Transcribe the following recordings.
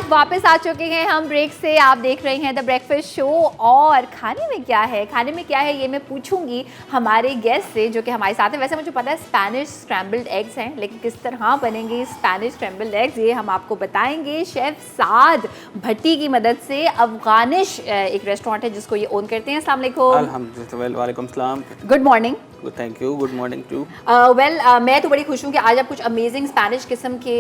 Back, वापस आ चुके हैं हम ब्रेक से। आप देख रहे हैं द ब्रेकफास्ट शो। और खाने में क्या है, खाने में क्या है ये मैं पूछूंगी हमारे गेस्ट से जो कि हमारे साथ है। वैसे मुझे पता है स्पैनिश स्क्रैम्बल्ड एग्स हैं, लेकिन किस तरह बनेंगे स्पैनिश स्क्रैम्बल्ड एग्स ये हम आपको बताएंगे शेफ साद भट्टी की मदद से। अफगानिश एक रेस्टोरेंट है जिसको ये ओन करते हैं। अस्सलाम वालेकुम। अल्हम्दुलिल्लाह, वालेकुम सलाम। Good morning. Thank you, good morning too. Well मैं तो बड़ी खुश हूँ कि आज आप कुछ अमेजिंग स्पैनिश किस्म के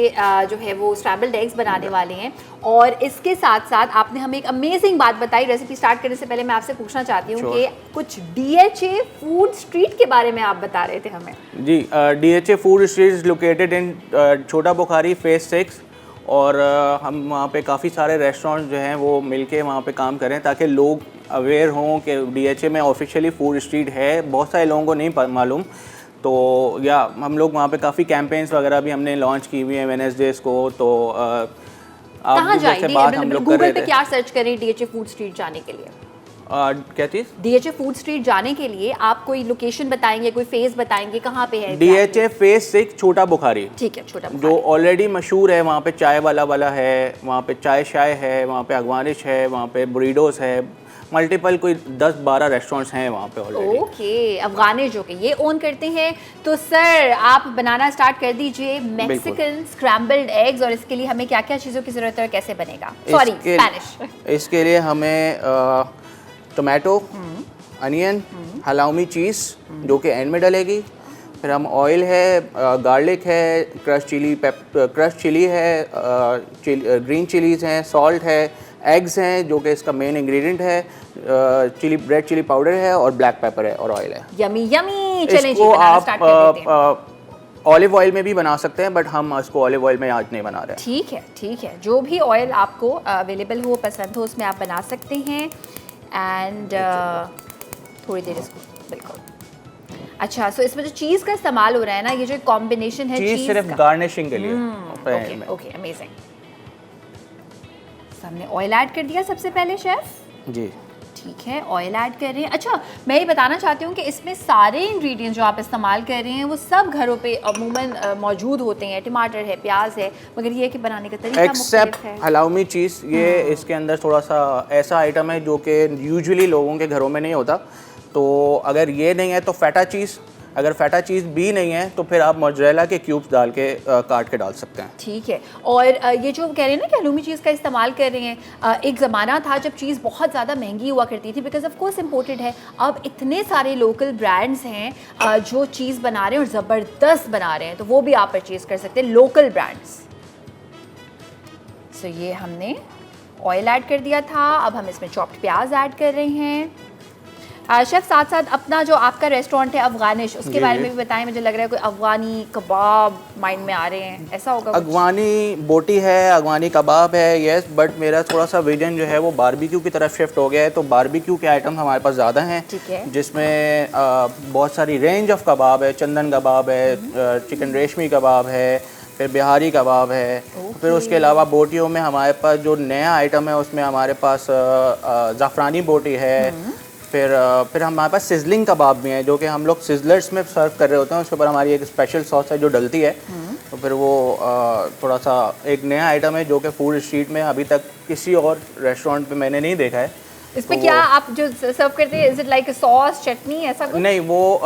जो है वो स्क्रैम्बल्ड एग्स बनाने वाले हैं। और इसके साथ साथ आपने हमें एक अमेजिंग बात बताई। रेसिपी स्टार्ट करने से पहले मैं आपसे पूछना चाहती हूँ कि कुछ DHA फूड स्ट्रीट के बारे में आप बता रहे थे हमें। जी, DHA food street is located in छोटा बुखारी फेज 6 और हम वहाँ पे काफ़ी सारे रेस्टोरेंट जो हैं वो मिलके वहाँ पे काम करें ताकि लोग अवेयर हों कि DHA में ऑफिशियली फूड स्ट्रीट है। बहुत सारे लोगों को नहीं मालूम, तो या हम लोग वहाँ पे काफ़ी कैंपेन्स वगैरह भी हमने लॉन्च की हुई हैं वेडनेसडेज को। तो कहाँ जाए बात हम लोग गूगल पे क्या सर्च करें DHA फूड स्ट्रीट जाने के लिए? क्या चीज़? DHA फूड स्ट्रीट जाने के लिए आप कोई लोकेशन बताएंगे, कोई फेज बताएंगे, कहाँ पे है? DHA फेज 6 छोटा बुखारी। ठीक है, छोटा बुखारी जो ऑलरेडी मशहूर है। वहाँ पे चाय वाला है, वहाँ पे चाय शाय है, वहाँ पे अगवानिश है, वहाँ पे बुरीडोस है। मल्टीपल कोई 10-12 रेस्टोरेंट्स हैं वहाँ पे ऑलरेडी। ओके, अफगानिश जो कि ये ओन करते हैं। तो सर आप बनाना स्टार्ट कर दीजिए मैक्सिकन स्क्रैम्बल्ड एग्स। और इसके लिए हमें क्या क्या चीज़ों की ज़रूरत है और कैसे बनेगा? Sorry, Spanish. इसके लिए हमें टोमेटो, अनियन, हलाउमी चीज़ जो कि एंड में डलेगी। फिर हम ऑयल है, गार्लिक है, क्रश चिली है, ग्रीन चिलीज़ हैं, सॉल्ट है, एग्स हैं जो कि इसका मेन इंग्रेडिएंट है, रेड चिली पाउडर है और ब्लैक पेपर है और ऑयल है। Yummy yummy. चलें जी, इसको बनाना स्टार्ट कर देते हैं। ऑलिव ऑयल में भी बना सकते हैं, बट हम इसको ऑलिव ऑयल में आज नहीं बना रहे हैं। ठीक है, ठीक है, जो भी ऑयल आपको अवेलेबल हो, पसंद हो, उसमें आप बना सकते हैं। एंड थोड़ी देर इसको, बिल्कुल। अच्छा, सो इसमें जो चीज़ का इस्तेमाल हो रहा है ना, ये जो कॉम्बिनेशन है चीज़ सिर्फ गार्निशिंग के लिए। Okay okay, amazing. हमने ऑयल ऐड कर दिया सबसे पहले शेफ जी। ठीक है, ऑयल ऐड कर रहे हैं। अच्छा, मैं ये बताना चाहती हूँ कि इसमें सारे इंग्रेडिएंट्स जो आप इस्तेमाल कर रहे हैं वो सब घरों पे अमूमन मौजूद होते हैं। टमाटर है, प्याज है, मगर ये है कि बनाने का तरीका एक्सेप्ट मुख्तलिफ है। हलाउमी चीज़, ये इसके अंदर थोड़ा सा ऐसा आइटम है जो कि यूजुअली लोगों के घरों में नहीं होता। तो अगर ये नहीं है तो फेटा चीज़, अगर फेटा चीज़ भी नहीं है तो फिर आप मोज़रेला के क्यूब्स डाल के काट के डाल सकते हैं। ठीक है। और ये जो कह रहे हैं ना कि हलूमी चीज़ का इस्तेमाल कर रहे हैं, एक ज़माना था जब चीज़ बहुत ज़्यादा महंगी हुआ करती थी बिकॉज ऑफ कोर्स इम्पोर्टेड है। अब इतने सारे लोकल ब्रांड्स हैं जो चीज़ बना रहे हैं और ज़बरदस्त बना रहे हैं, तो वो भी आप परचेज़ कर सकते हैं, लोकल ब्रांड्स। सो ये हमने ऑयल ऐड कर दिया था। अब हम इसमें चॉप्ड प्याज ऐड कर रहे हैं। शेफ साथ साथ अपना जो आपका रेस्टोरेंट है अफगानिश, उसके बारे में भी बताएं। मुझे लग रहा है कोई अफगानी कबाब माइंड में आ रहे हैं, ऐसा होगा? अफगानी बोटी है, अफगानी कबाब है, यस, बट मेरा थोड़ा सा विजन जो है वो बारबेक्यू की तरफ शिफ्ट हो गया है। तो बारबेक्यू के आइटम हमारे पास ज़्यादा हैं, जिसमें बहुत सारी रेंज ऑफ कबाब है। चंदन कबाब है, चिकन रेशमी कबाब है, फिर बिहारी कबाब है। फिर उसके अलावा बोटियों में हमारे पास जो नया आइटम है उसमें हमारे पास ज़ाफ़रानी बोटी है। फिर हमारे पास सिजलिंग कबाब भी हैं जो कि हम लोग सिजलर्स में सर्व कर रहे होते हैं। उसके ऊपर हमारी एक स्पेशल सॉस है जो डलती है। तो फिर वो थोड़ा सा एक नया आइटम है जो कि फूड स्ट्रीट में अभी तक किसी और रेस्टोरेंट पे मैंने नहीं देखा है। इसमें क्या आप जो सर्व करते हैं, इज इट लाइक सॉस, चटनी, ऐसा कुछ? नहीं, वो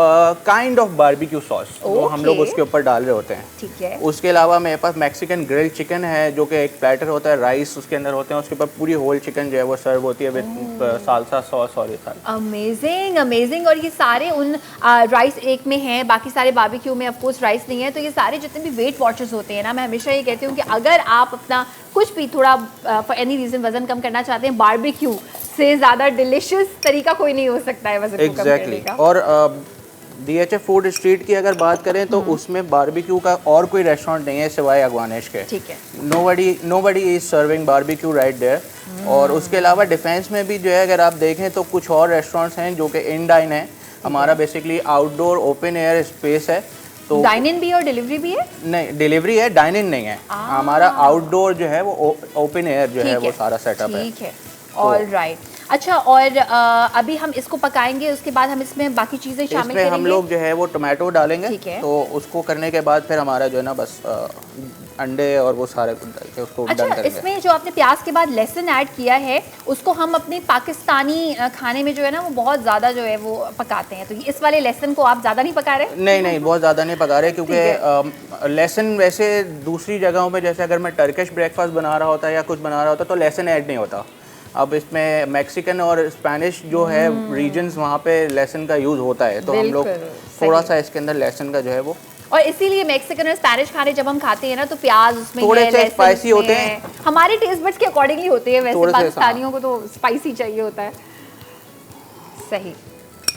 काइंड ऑफ बारबेक्यू सॉस वो हम लोग उसके ऊपर डाल रहे होते हैं। ठीक है। उसके अलावा मेरे पास मैक्सिकन ग्रिल्ड चिकन है जो कि एक प्लेटर होता है, राइस उसके अंदर होते हैं, उसके ऊपर पूरी होल चिकन जो है वो सर्व होती है विद सालसा सॉस और ये सारा। Amazing amazing. और ये सारे उन राइस एक में हैं, बाकी सारे बारबेक्यू में ऑफ कोर्स राइस नहीं है। तो ये सारे जितने भी वेट वॉचर्स होते हैं ना, मैं हमेशा ये कहती हूँ कि अगर आप अपना कुछ भी थोड़ा फॉर एनी रीज़न वज़न कम करना चाहते हैं, बारबेक्यू से ज़्यादा डिलिशियस तरीका कोई नहीं हो सकता है वज़न को कम करने का। और DHA फूड स्ट्रीट की अगर बात करें तो उसमें बारबेक्यू का और कोई रेस्टोरेंट नहीं है सिवाय अगवानिश के। ठीक है। Nobody is serving barbecue right there. और उसके अलावा डिफेंस में भी जो है अगर आप देखें तो कुछ और रेस्टोरेंट्स हैं जो कि इन डाइन है। हमारा basically outdoor open air space है। तो डाइन इन भी और डिलीवरी भी है? नहीं, डिलीवरी है, डाइन इन नहीं है। हमारा आउटडोर जो है वो ओपन एयर जो है वो सारा सेटअप है। ठीक है, ऑल राइट। अच्छा, और अभी हम इसको पकाएंगे, उसके बाद हम इसमें बाकी चीज़ें शामिल करेंगे। हम लोग जो है वो टोमेटो डालेंगे। ठीक है। तो उसको करने के बाद फिर हमारा जो है ना बस अंडे और वो सारे कुछ डाल के उसको अच्छा, डन करेंगे। इसमें जो आपने प्याज के बाद लहसुन ऐड किया है उसको हम अपने पाकिस्तानी खाने में जो है ना वो बहुत ज़्यादा जो है वो पकाते हैं, तो इस वाले लहसुन को आप ज़्यादा नहीं पका रहे? नहीं बहुत ज़्यादा नहीं पका रहे, क्योंकि लहसुन वैसे दूसरी जगहों पे जैसे अगर मैं टर्किश ब्रेकफास्ट बना रहा होता या कुछ बना रहा होता तो लहसुन ऐड नहीं होता। अब इसमें मैक्सिकन और स्पेनिश जो है रीजन्स वहाँ पे लहसुन का यूज़ होता है, तो हम लोग थोड़ा सा इसके अंदर लहसुन का जो है वो, और इसीलिए मैक्सिकन और स्पेनिश खाने जब हम खाते हैं ना तो प्याज उसमें थोड़े से स्पाइसी होते हैं, हमारे टेस्ट बड्स के अकॉर्डिंगली होते हैं, वैसे पाकिस्तानियों को तो स्पाइसी चाहिए होता है। सही,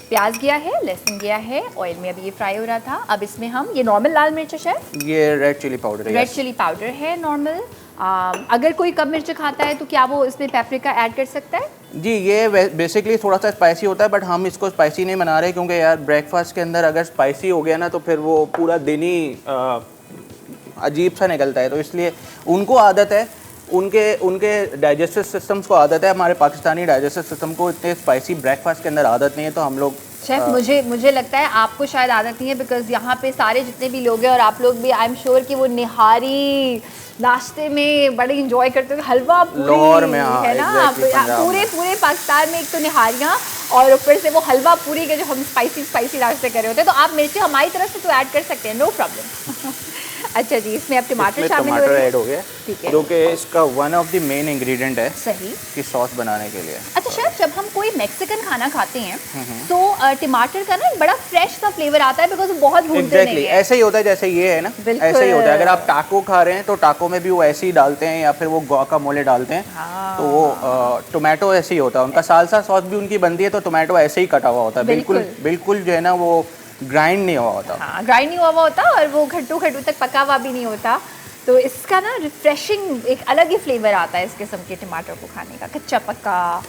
प्याज गया है, लहसुन गया है, ऑयल में अभी ये फ्राई हो रहा था। अब इसमें हम ये नॉर्मल लाल मिर्च है शायद, ये रेड चिली पाउडर है, रेड चिली पाउडर है नॉर्मल। अगर कोई कम मिर्च खाता है तो क्या वो इसमें पेपरिका ऐड कर सकता है? जी, ये बेसिकली थोड़ा सा स्पाइसी होता है, बट हम इसको स्पाइसी नहीं बना रहे, क्योंकि यार ब्रेकफास्ट के अंदर अगर स्पाइसी हो गया ना तो फिर वो पूरा दिन ही अजीब सा निकलता है, तो इसलिए उनको आदत है, उनके डाइजेस्टिव सिस्टम्स को आदत है, हमारे पाकिस्तानी डाइजेस्टिव सिस्टम को इतने स्पाइसी ब्रेकफास्ट के अंदर आदत नहीं है, तो हम लोग शेफ मुझे लगता है आपको शायद आदत नहीं है, बिकॉज यहाँ पे सारे जितने भी लोग हैं और आप लोग भी, आई एम श्योर कि वो निहारी नाश्ते में बड़े इंजॉय करते हो, हलवा पूरी में, हाँ, है ना, पूरे पाकिस्तान में एक तो निहारियाँ और ऊपर से वो हलवा पूरी के जो हम स्पाइसी नाश्ते कर रहे होते हैं, तो आप मिर्ची हमारी तरफ से तो ऐड कर सकते हैं, नो प्रॉब्लम। अच्छा जी, इसमें अब टमाटर शामिल टमाटर ऐड हो गया, ठीक है, जो कि इसका one of the main ingredient है सही की सॉस बनाने के लिए। अच्छा शेफ, जब हम कोई मैक्सिकन खाना खाते हैं तो टमाटर का ना एक बड़ा फ्रेश सा फ्लेवर आता है, बिकॉज वो बहुत भूनते नहीं है। ऐसे ही होता है जैसे ये है ना, ऐसे ही होता है। अगर आप टाको खा रहे हैं तो टाको में भी वो ऐसे ही डालते हैं, या फिर वो गुआकामोले डालते हैं, तो वो टोमेटो ऐसे ही होता है उनका। साल्सा सॉस भी उनकी बनती है तो टोमेटो ऐसे ही कटा हुआ होता है, बिल्कुल जो है ना वो ग्राइंड नहीं हुआ होता। हाँ, ग्राइंड नहीं हुआ होता और वो खट्टू तक पका हुआ भी नहीं होता, तो इसका ना रिफ्रेशिंग एक अलग ही फ्लेवर आता है इस किस्म के टमाटर को खाने का, कच्चा पक्का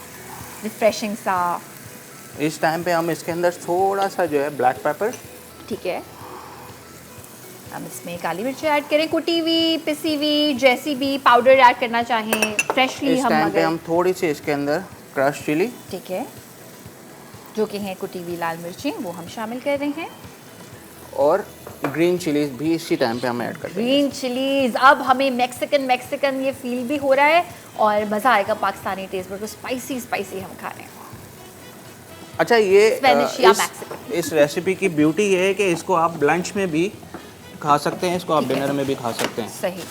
रिफ्रेशिंग सा। इस टाइम पे हम इसके अंदर थोड़ा सा जो है ब्लैक पेपर, ठीक है, हम इसमें काली मिर्च ऐड करें, कुटी हुई, पिसी हुई, जैसी भी पाउडर ऐड करना चाहें फ्रेशली। इस टाइम पे हम थोड़ी सी इसके अंदर क्रश चिली, ठीक है, जो कि हैं कुटी हुई लाल मिर्ची, वो हम शामिल कर रहे हैं, और ग्रीन चिलीज भी इसी टाइम पे हम ऐड कर रहे हैं। ग्रीन चिलीज, अब हमें मैक्सिकन ये फील भी हो रहा है और मज़ा आएगा पाकिस्तानी टेस्ट में, स्पाइसी हम खा रहे हैं। अच्छा, ये इस रेसिपी की ब्यूटी ये है कि इसको आप लंच में भी खा सकते हैं, इसको आप डिनर में भी खा सकते हैं। सही।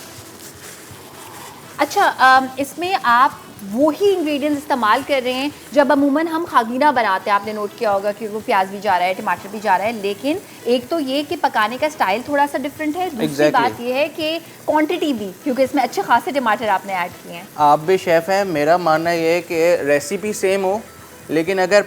अच्छा, इसमें आप वही इंग्रेडिएंट्स इस्तेमाल कर रहे हैं जब अमूमन हम खागीना बनाते हैं, आपने नोट किया होगा कि वो प्याज भी जा रहा है, टमाटर भी जा रहा है, लेकिन एक तो ये कि पकाने का स्टाइल थोड़ा सा डिफरेंट है, दूसरी बात ये है कि क्वांटिटी भी, क्योंकि इसमें अच्छे खासे टमाटर आपने ऐड किए हैं। आप भी शेफ हैं, मेरा मानना ये है कि रेसिपी सेम हो, लेकिन अगर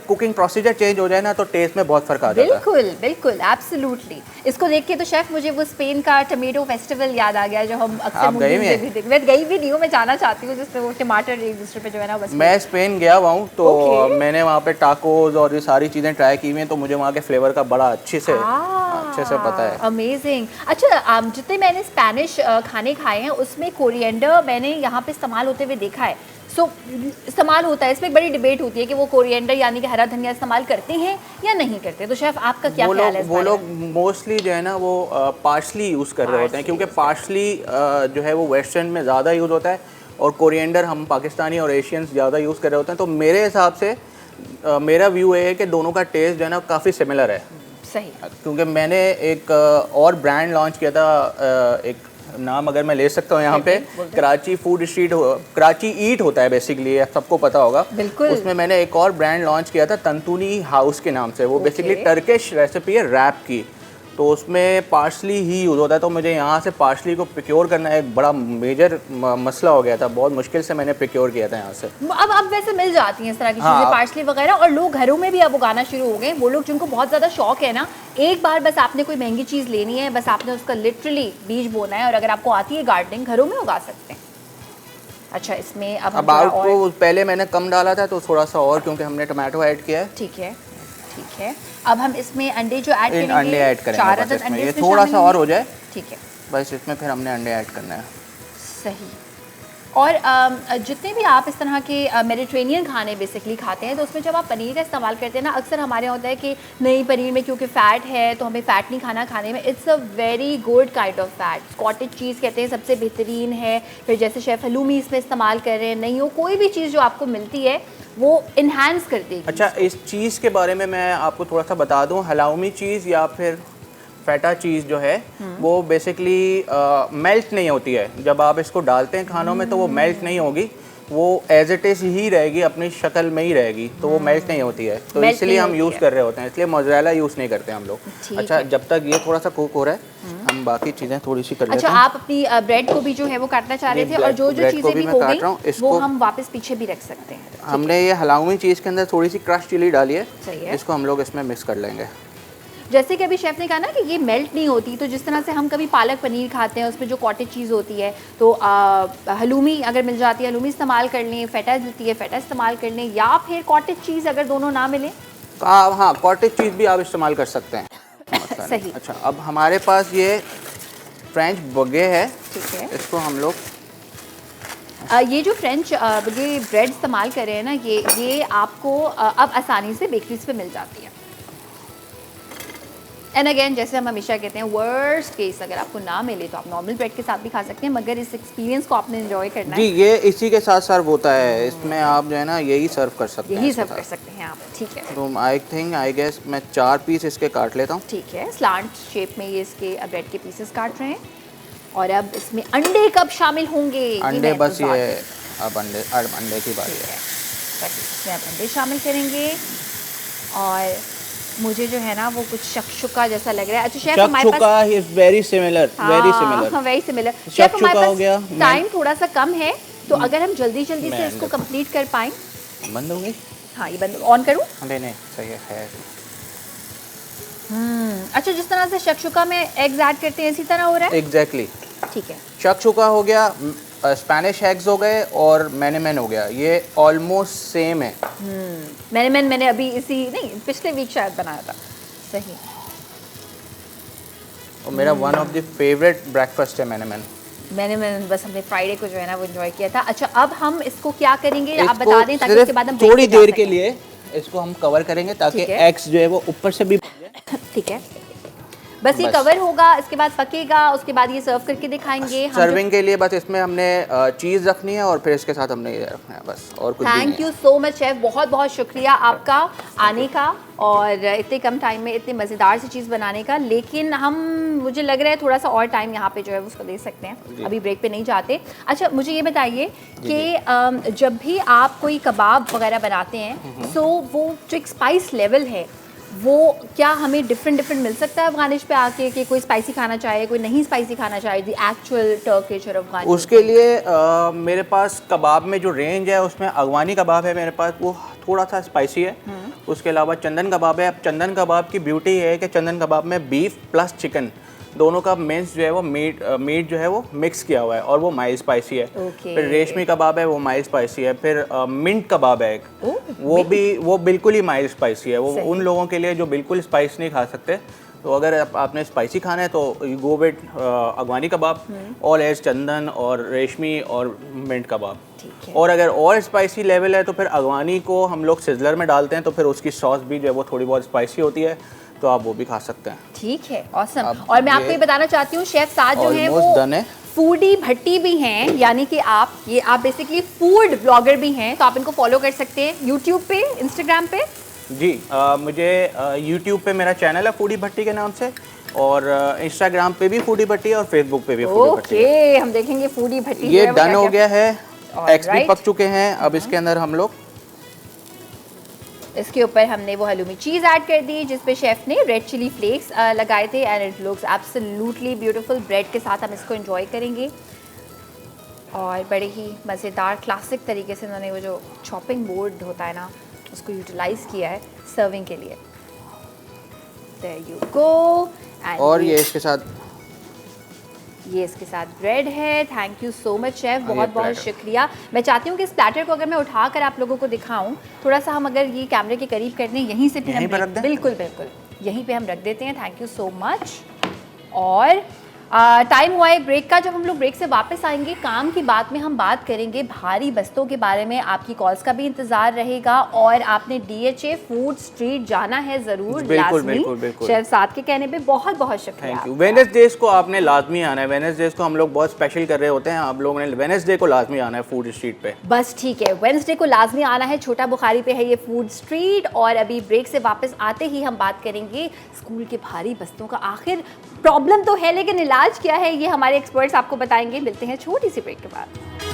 कुकिंग प्रोसीजर चेंज हो जाए ना तो टेस्ट में बहुत फर्क आ जाता है। बिल्कुल एब्सोल्युटली। इसको देख के तो शेफ मुझे वो स्पेन का टमेटो फेस्टिवल याद आ गया, जो हम अक्सर मूवीज में भी देखते हैं। मैं गई भी नहीं हूँ, मैं जाना चाहती हूँ, जिसमें वो टमाटर एक दूसरे पे जो है ना, बस मैं स्पेन गया हुआ हूँ, तो मैंने वहाँ पे टाकोज और ये सारी चीज़ें ट्राई की हुई हैं, तो मुझे वहाँ के फ्लेवर का बड़ा अच्छे से पता है। अमेजिंग। अच्छा, जितने मैंने स्पेनिश खाने खाए हैं उसमें कोरिएंडर मैंने यहाँ पे इस्तेमाल होते हुए देखा है, इस्तेमाल होता है, इसमें बड़ी डिबेट होती है कि वो कोरिएंडर यानी कि हरा धनिया इस्तेमाल करते हैं या नहीं करते, तो शेफ आपका क्या ख्याल है? वो लोग मोस्टली जो है ना वो पार्सली यूज़ कर रहे होते हैं, क्योंकि पार्सली जो है वो वेस्टर्न में ज़्यादा यूज़ होता है और कोरिएंडर हम पाकिस्तानी और एशियंस ज़्यादा यूज़ कर रहे होते हैं। तो मेरे हिसाब से मेरा व्यू ये है कि दोनों का टेस्ट जो है ना काफ़ी सिमिलर है। सही। क्योंकि मैंने एक और ब्रांड लॉन्च किया था, एक नाम अगर मैं ले सकता हूँ यहाँ पे, कराची फूड स्ट्रीट, कराची ईट होता है बेसिकली, सबको पता होगा। बिल्कुल। उसमें मैंने एक और ब्रांड लॉन्च किया था तंतूनी हाउस के नाम से, वो बेसिकली टर्किश रेसिपी है रैप की, तो उसमें पार्सली ही यूज़ होता है। तो मुझे यहाँ से पार्सली को प्रोक्योर करना एक बड़ा मेजर मसला हो गया था, बहुत मुश्किल से मैंने प्रोक्योर किया था यहाँ से। अब वैसे मिल जाती हैं इस तरह की चीज़ें, पार्सली वगैरह, और लोग घरों में भी अब उगाना शुरू हो गए। वो लोग जिनको बहुत ज़्यादा शौक है ना, एक बार बस आपने कोई महंगी चीज़ लेनी है, बस आपने उसका लिटरली बीज बोना है, और अगर आपको आती है गार्डनिंग, घरों में उगा सकते हैं। अच्छा, इसमें अब को पहले मैंने कम डाला था तो थोड़ा सा और, क्योंकि हमने टमाटो ऐड किया है। ठीक है। अब हम इसमें अंडे जो ऐड करेंगे, अंडे ऐड करेंगे, 4 अदद अंडे, ये थोड़ा सा और हो जाए, ठीक है, बस इसमें फिर हमने अंडे ऐड करना है। सही। और जितने भी आप इस तरह के मेडिटेरेनियन खाने बेसिकली खाते हैं तो उसमें जब आप पनीर का इस्तेमाल करते हैं ना, अक्सर हमारे यहाँ होता है कि नहीं पनीर में क्योंकि फ़ैट है तो हमें फ़ैट नहीं खाना खाने में। It's a very good kind of fat. Cottage चीज़ कहते हैं सबसे बेहतरीन है। फिर जैसे शेफ़ हलूमी इसमें इस्तेमाल कर रहे हैं, नहीं हो कोई भी चीज़ जो आपको मिलती है वो इन्हांस कर देगी। अच्छा, इस चीज़ के बारे में मैं आपको थोड़ा सा बता दूँ। हलाउमी चीज़ या फिर फेटा चीज़ जो है वो बेसिकली मेल्ट नहीं होती है। जब आप इसको डालते हैं खानों में तो वो मेल्ट नहीं होगी, वो एज इट इज़ ही रहेगी, अपनी शक्ल में ही रहेगी, तो वो मेल्ट नहीं होती है। तो इसलिए हम यूज़ कर रहे होते हैं, इसलिए मोज़रेला यूज़ नहीं करते हम लोग। अच्छा, जब तक ये थोड़ा सा कुक हो रहा है हम बाकी चीज़ें थोड़ी सी कर लेते हैं। अच्छा, आप अपनी ब्रेड को भी जो है वो काटना चाह रहे थे, और जो जो चीज़ें भी हो गई वो हम वापस पीछे भी रख सकते हैं। हमने ये हलाउमी चीज़ के अंदर थोड़ी सी क्रश चिली डाली है, इसको हम लोग इसमें मिक्स कर लेंगे। जैसे कि अभी शेफ़ ने कहा ना कि ये मेल्ट नहीं होती, तो जिस तरह से हम कभी पालक पनीर खाते हैं उसमें जो कॉटेज चीज़ होती है, तो हलूमी अगर मिल जाती है हलूमी इस्तेमाल कर लें, फेटा मिलती है फेटा इस्तेमाल कर लें, या फिर कॉटेज चीज़ अगर दोनों ना मिले हाँ, कॉटेज चीज़ भी आप इस्तेमाल कर सकते हैं। सही। अच्छा, अब हमारे पास ये फ्रेंच बगे है, ठीक है, इसको हम लोग ये जो फ्रेंच बगे ब्रेड इस्तेमाल कर रहे हैं ना, ये आपको अब आसानी से बेकरीज पे मिल जाती है। एंड अगेन जैसे हम हमेशा कहते हैं, वर्स्ट केस अगर आपको ना मिले तो आप नॉर्मल ब्रेड के साथ भी खा सकते हैं, मगर इस एक्सपीरियंस को आपने एंजॉय करना है। जी, ये इसी के साथ सर्व होता है, इसमें आप जो है ना यही सर्व कर सकते हैं। यही सर्व कर सकते हैं आप, ठीक है। तो आई गेस मैं 4 पीस इसके काट लेता हूँ। ठीक है, स्लांट शेप में ये इसके ब्रेड के पीसेस काट रहे हैं। और अब इसमें अंडे कब शामिल होंगे? अंडे बस ये अब अंडे की बारी है। इसमें आप अंडे शामिल करेंगे, और मुझे जो है ना वो कुछ शक्शुका जैसा लग रहा है। अच्छा शेफ, हमारे पास is very similar, very similar. Chef, हमारे पास टाइम थोड़ा सा कम है, तो अगर हम जल्दी से इसको कंप्लीट कर पाएं। बंद हो गई? हाँ, ये बंद ऑन करूँ? नहीं, सही है। अच्छा, जिस तरह से शक्शुका में एग्स ऐड करते हैं इसी तरह हो रहा है? एग्जैक्टली, ठीक है। शक्शुका हो गया, स्पेनिश एग्स हो गए, और मेनेमेन हो गया, ये ऑलमोस्ट सेम है। मेनेमेन मैंने अभी पिछले वीक शायद बनाया था। सही। और मेरा one of the favourite breakfast है मेनेमेन। बस हमने फ्राइडे को जो है ना वो एंजॉय किया था। अच्छा, अब हम इसको क्या करेंगे आप बता दें, ताकि उसके बाद हम थोड़ी देर के लिए इसको हम कवर करेंगे ताकि एग्स जो है वो ऊपर से भी ठीक है, बस ये कवर होगा, इसके बाद पकेगा, उसके बाद ये सर्व करके दिखाएंगे। सर्विंग के लिए बस इसमें हमने चीज़ रखनी है और फिर इसके साथ हमने ये रखना है, बस और कुछ नहीं है। Thank you so much chef, बहुत बहुत शुक्रिया आपका आने का और इतने कम टाइम में इतनी मज़ेदार सी चीज़ बनाने का। लेकिन मुझे लग रहा है थोड़ा सा और टाइम यहाँ पे जो है उसको दे सकते हैं, अभी ब्रेक पे नहीं जाते। अच्छा, मुझे ये बताइए कि जब भी आप कोई कबाब वगैरह बनाते हैं, सो वो जो एक स्पाइस लेवल है वो क्या हमें डिफरेंट मिल सकता है अफगानिश पे आके, कि कोई स्पाइसी खाना चाहे, कोई नहीं स्पाइसी खाना चाहे, दी एक्चुअल टर्किश और अफगानी? उसके लिए मेरे पास कबाब में जो रेंज है उसमें अफगानी कबाब है मेरे पास, वो थोड़ा सा स्पाइसी है। उसके अलावा चंदन कबाब है। अब चंदन कबाब की ब्यूटी है कि चंदन कबाब में बीफ प्लस चिकन दोनों का मेंस जो है वो मीट जो है वो मिक्स किया हुआ है और वो माइल्ड स्पाइसी है। फिर रेशमी कबाब है, वो माइल्ड स्पाइसी है। फिर मिंट कबाब है एक, वो बिल्कुल ही माइल्ड स्पाइसी है। वो उन लोगों के लिए जो बिल्कुल स्पाइस नहीं खा सकते। तो अगर आपने स्पाइसी खाना है तो go with Afghani kebab, all as chandan और रेशमी और मिंट कबाब। और अगर और स्पाइसी लेवल है तो फिर अफगानी को हम लोग सिजलर में डालते हैं, तो फिर उसकी सॉस भी जो है वो थोड़ी बहुत स्पाइसी होती है, तो आप वो भी खा सकते हैं। ठीक है, ऑसम। और मैं आपको ये बताना चाहती हूँ शेफ साथ जो है वो फूडी भट्टी भी हैं, यानी कि आप बेसिकली फूड ब्लॉगर भी हैं, तो आप इनको फॉलो कर सकते हैं यूट्यूब पे, इंस्टाग्राम पे। जी, मुझे यूट्यूब पे मेरा चैनल है फूडी भट्टी के नाम से, और इंस्टाग्राम पे भी फूडी भट्टी है और फेसबुक पे भी फूडी भट्टी है। ओके, हम देखेंगे फूडी भट्टी। ये डन हो गया है, एग्स भी पक चुके हैं। अब इसके अंदर हम लोग इसके ऊपर हमने वो हलूमी चीज़ ऐड कर दी जिसपे शेफ़ ने रेड चिली फ्लेक्स लगाए थे, and it looks absolutely beautiful. Bread के साथ हम इसको एंजॉय करेंगे और बड़े ही मज़ेदार क्लासिक तरीके से उन्होंने वो जो चॉपिंग बोर्ड होता है ना उसको यूटिलाइज़ किया है सर्विंग के लिए। There you go. और ये इसके साथ ब्रेड है। Thank you so much chef, बहुत बहुत शुक्रिया। मैं चाहती हूँ कि इस प्लेटर को अगर मैं उठाकर आप लोगों को दिखाऊं, थोड़ा सा हम अगर ये कैमरे के करीब कर दें, यहीं से भी हम बिल्कुल यहीं पे हम रख देते हैं। Thank you so much. और टाइम हुआ है ब्रेक का। जब हम लोग ब्रेक से वापस आएंगे काम की बात में हम बात करेंगे भारी बस्तों के बारे में। आपकी कॉल्स का भी इंतजार रहेगा और आपने DHA फूड स्ट्रीट जाना है ज़रूर, बिल्कुल लाजमी। बिल्कुल बिल्कुल। शेफ साद के कहने पे बहुत बहुत शुक्रिया। Thank you. वेडनेसडेज को आपने लाजमी आना है। वेडनेसडेज को हम लोग बहुत स्पेशल कर रहे होते हैं, आप लोगों ने वेडनेसडे को लाजमी आना है फूड स्ट्रीट पे। बस ठीक है, वेडनेसडे को लाजमी आना है। छोटा बुखारी पे है ये फूड स्ट्रीट। और अभी ब्रेक से वापस आते ही हम बात करेंगे स्कूल के भारी बस्तों का। आखिर प्रॉब्लम तो है लेकिन इलाज क्या है ये हमारे एक्सपर्ट्स आपको बताएंगे। मिलते हैं छोटी सी ब्रेक के बाद।